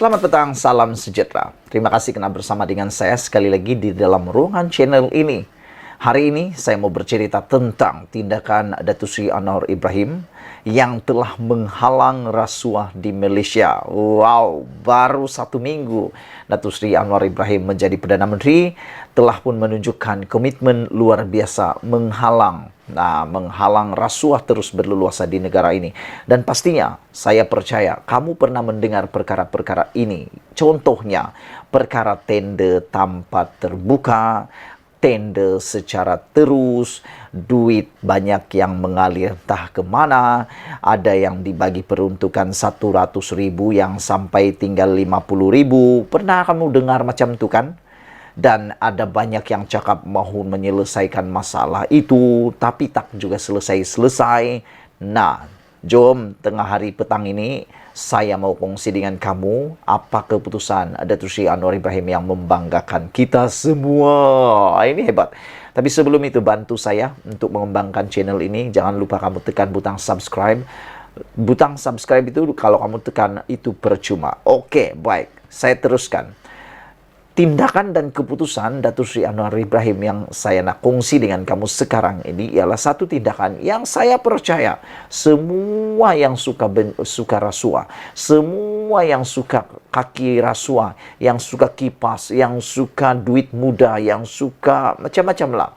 Selamat petang, salam sejahtera. Terima kasih karena bersama dengan saya sekali lagi di dalam ruangan channel ini. Hari ini saya mau bercerita tentang tindakan Datuk Seri Anwar Ibrahim yang telah menghalang rasuah di Malaysia. Wow, baru 1 minggu Datuk Seri Anwar Ibrahim menjadi Perdana Menteri telah pun menunjukkan komitmen luar biasa menghalang rasuah terus berleluasa di negara ini. Dan pastinya saya percaya kamu pernah mendengar perkara-perkara ini. Contohnya perkara tender tanpa terbuka, tender secara terus, duit banyak yang mengalir entah kemana, ada yang dibagi peruntukan 100.000 yang sampai tinggal 50.000. Pernah kamu dengar macam itu kan? Dan ada banyak yang cakap mahu menyelesaikan masalah itu, tapi tak juga selesai-selesai. Nah, jom tengah hari petang ini, saya mau kongsi dengan kamu apa keputusan Datuk Seri Anwar Ibrahim yang membanggakan kita semua. Ini hebat. Tapi sebelum itu, bantu saya untuk mengembangkan channel ini. Jangan lupa kamu tekan butang subscribe. Butang subscribe itu kalau kamu tekan itu percuma. Oke, baik. Saya teruskan. Tindakan dan keputusan Datuk Seri Anwar Ibrahim yang saya nak kongsi dengan kamu sekarang ini ialah satu tindakan yang saya percaya semua yang suka rasuah, semua yang suka kaki rasuah, yang suka kipas, yang suka duit muda, yang suka macam-macam lah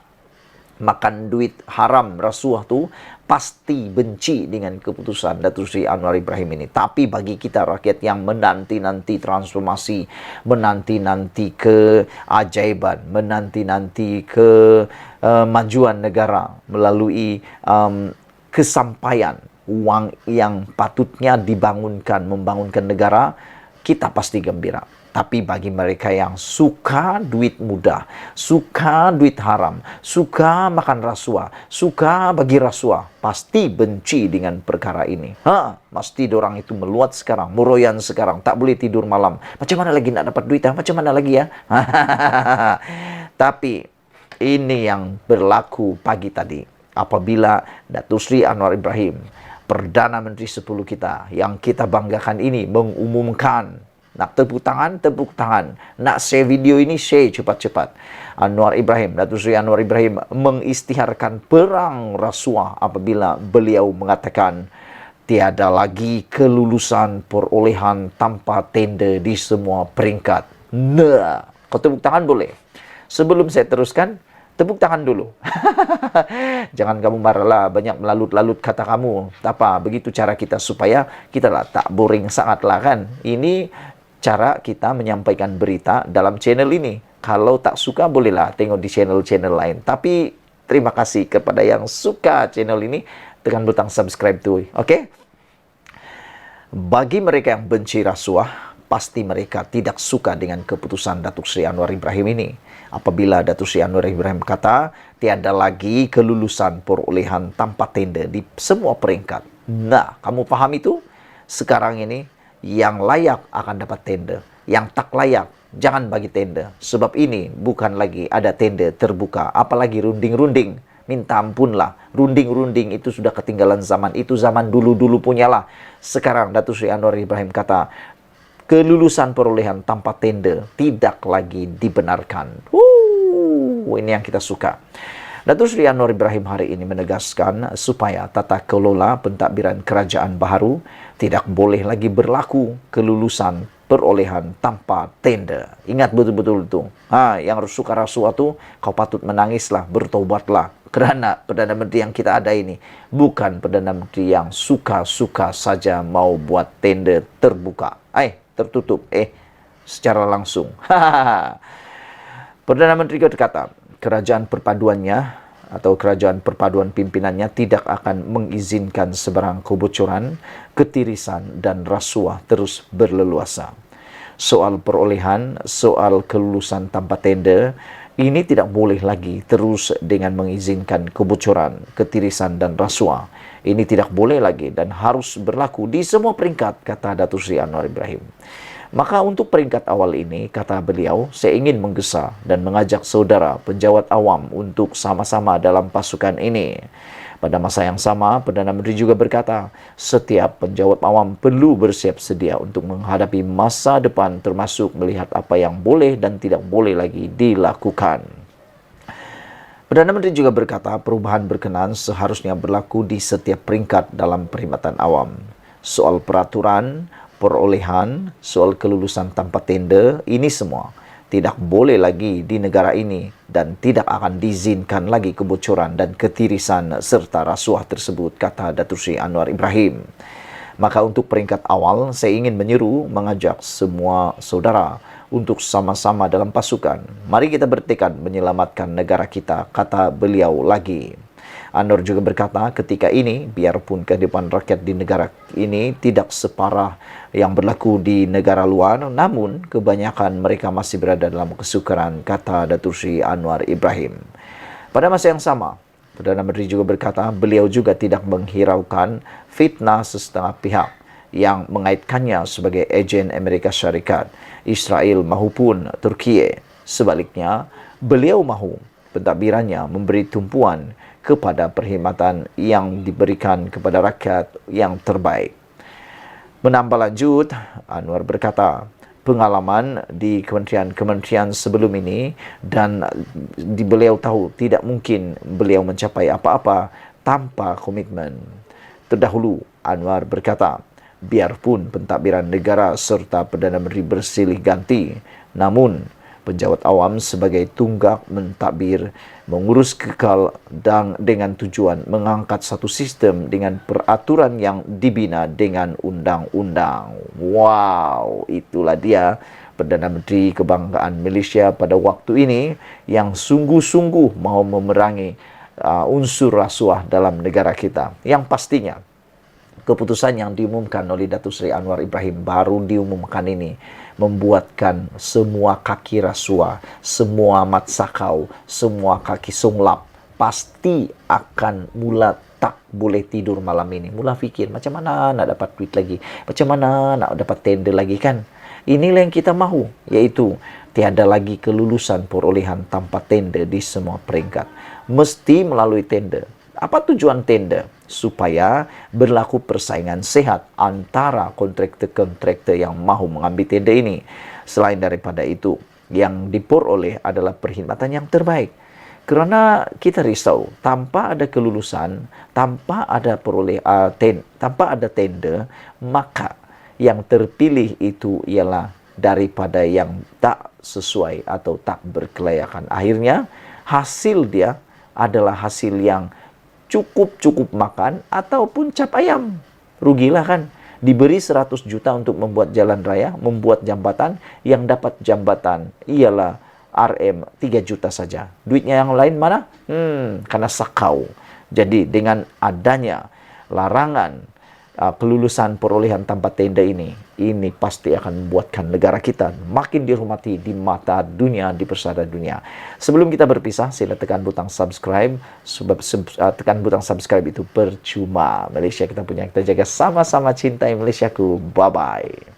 makan duit haram rasuah tu pasti benci dengan keputusan Datuk Seri Anwar Ibrahim ini. Tapi bagi kita rakyat yang menanti-nanti transformasi, menanti-nanti keajaiban, menanti-nanti kemajuan negara melalui kesampaian wang yang patutnya membangunkan negara, kita pasti gembira. Tapi bagi mereka yang suka duit mudah, suka duit haram, suka makan rasuah, suka bagi rasuah, pasti benci dengan perkara ini. Pasti dorang itu meluat sekarang, meroyan sekarang, tak boleh tidur malam. Macam mana lagi nak dapat duit? Macam mana lagi ya? Tapi ini yang berlaku pagi tadi. Apabila Datuk Seri Anwar Ibrahim, Perdana Menteri 10 kita, yang kita banggakan ini, mengumumkan. Nak tepuk tangan. Nak share video ini, share cepat-cepat. Datuk Seri Anwar Ibrahim mengisytiharkan perang rasuah apabila beliau mengatakan tiada lagi kelulusan perolehan tanpa tender di semua peringkat. Nah, kau tepuk tangan boleh? Sebelum saya teruskan, tepuk tangan dulu. Jangan kamu marahlah, banyak melalut-lalut kata kamu. Apa, begitu cara kita supaya kita lah tak boring sangat lah kan. Ini cara kita menyampaikan berita dalam channel ini. Kalau tak suka bolehlah tengok di channel-channel lain. Tapi terima kasih kepada yang suka channel ini, tekan butang subscribe tu. Oke? Bagi mereka yang benci rasuah, pasti mereka tidak suka dengan keputusan Datuk Seri Anwar Ibrahim ini. Apabila Datuk Seri Anwar Ibrahim kata tiada lagi kelulusan perolehan tanpa tender di semua peringkat. Nah, kamu paham itu? Sekarang ini yang layak akan dapat tender, yang tak layak jangan bagi tender. Sebab ini bukan lagi ada tender terbuka, apalagi runding-runding. Minta ampunlah, runding-runding itu sudah ketinggalan zaman. Itu zaman dulu-dulu punyalah. Sekarang Datuk Seri Anwar Ibrahim kata kelulusan perolehan tanpa tender tidak lagi dibenarkan. Ini yang kita suka. Datuk Seri Anwar Ibrahim hari ini menegaskan supaya tata kelola pentadbiran kerajaan baharu tidak boleh lagi berlaku kelulusan perolehan tanpa tender. Ingat betul-betul itu. Yang suka rasuah tu, kau patut menangislah, bertobatlah. Kerana Perdana Menteri yang kita ada ini bukan Perdana Menteri yang suka-suka saja mau buat tender terbuka. Tertutup. Secara langsung. Perdana Menteri kata, kerajaan perpaduannya atau kerajaan perpaduan pimpinannya tidak akan mengizinkan sebarang kebocoran, ketirisan dan rasuah terus berleluasa. Soal perolehan, soal kelulusan tanpa tender, ini tidak boleh lagi terus dengan mengizinkan kebocoran, ketirisan dan rasuah. Ini tidak boleh lagi dan harus berlaku di semua peringkat, kata Datuk Seri Anwar Ibrahim. Maka untuk peringkat awal ini, kata beliau, saya ingin menggesa dan mengajak saudara penjawat awam untuk sama-sama dalam pasukan ini. Pada masa yang sama, Perdana Menteri juga berkata, setiap penjawat awam perlu bersiap sedia untuk menghadapi masa depan termasuk melihat apa yang boleh dan tidak boleh lagi dilakukan. Perdana Menteri juga berkata perubahan berkenan seharusnya berlaku di setiap peringkat dalam perkhidmatan awam. Soal peraturan, perolehan, soal kelulusan tanpa tender, ini semua tidak boleh lagi di negara ini dan tidak akan diizinkan lagi kebocoran dan ketirisan serta rasuah tersebut, kata Datuk Seri Anwar Ibrahim. Maka untuk peringkat awal, saya ingin menyeru mengajak semua saudara untuk sama-sama dalam pasukan. Mari kita bertekad menyelamatkan negara kita, kata beliau lagi. Anwar juga berkata ketika ini, biarpun kehidupan rakyat di negara ini tidak separah yang berlaku di negara luar, namun kebanyakan mereka masih berada dalam kesukaran, kata Datuk Seri Anwar Ibrahim. Pada masa yang sama, Perdana Menteri juga berkata beliau juga tidak menghiraukan fitnah setengah pihak yang mengaitkannya sebagai ejen Amerika Syarikat, Israel maupun Turki. Sebaliknya, beliau mahu pentadbirannya memberi tumpuan kepada perkhidmatan yang diberikan kepada rakyat yang terbaik. Menambah lanjut, Anwar berkata, pengalaman di kementerian-kementerian sebelum ini dan beliau tahu tidak mungkin beliau mencapai apa-apa tanpa komitmen. Terdahulu, Anwar berkata, biarpun pentadbiran negara serta Perdana Menteri bersilih ganti, namun penjawat awam sebagai tunggak mentadbir mengurus kekal dan dengan tujuan mengangkat satu sistem dengan peraturan yang dibina dengan undang-undang. Wow, itulah dia Perdana Menteri Kebanggaan Malaysia pada waktu ini yang sungguh-sungguh mau memerangi unsur rasuah dalam negara kita. Yang pastinya keputusan yang diumumkan oleh Datuk Seri Anwar Ibrahim baru diumumkan ini membuatkan semua kaki rasuah, semua mat sakau, semua kaki songlap pasti akan mula tak boleh tidur malam ini. Mula fikir macam mana nak dapat duit lagi, macam mana nak dapat tender lagi kan. Inilah yang kita mahu, yaitu tiada lagi kelulusan perolehan tanpa tender di semua peringkat. Mesti melalui tender. Apa tujuan tender? Supaya berlaku persaingan sehat antara kontraktor-kontraktor yang mahu mengambil tender ini. Selain daripada itu, yang diperoleh adalah perkhidmatan yang terbaik. Kerana kita risau, tanpa ada kelulusan, tanpa ada tanpa ada tender, maka yang terpilih itu ialah daripada yang tak sesuai atau tak berkelayakan. Akhirnya, hasil dia adalah hasil yang cukup makan ataupun cap ayam. Rugilah kan. Diberi 100 juta untuk membuat jalan raya, membuat jambatan, yang dapat jambatan ialah RM 3 juta saja. Duitnya yang lain mana? Karena sakau. Jadi dengan adanya larangan kelulusan perolehan tanpa tender ini pasti akan membuatkan negara kita makin dihormati di mata dunia, di persada dunia. Sebelum kita berpisah, sila tekan butang subscribe. Sebab tekan butang subscribe itu percuma. Malaysia kita punya, kita jaga sama-sama cintai Malaysiaku. Bye-bye.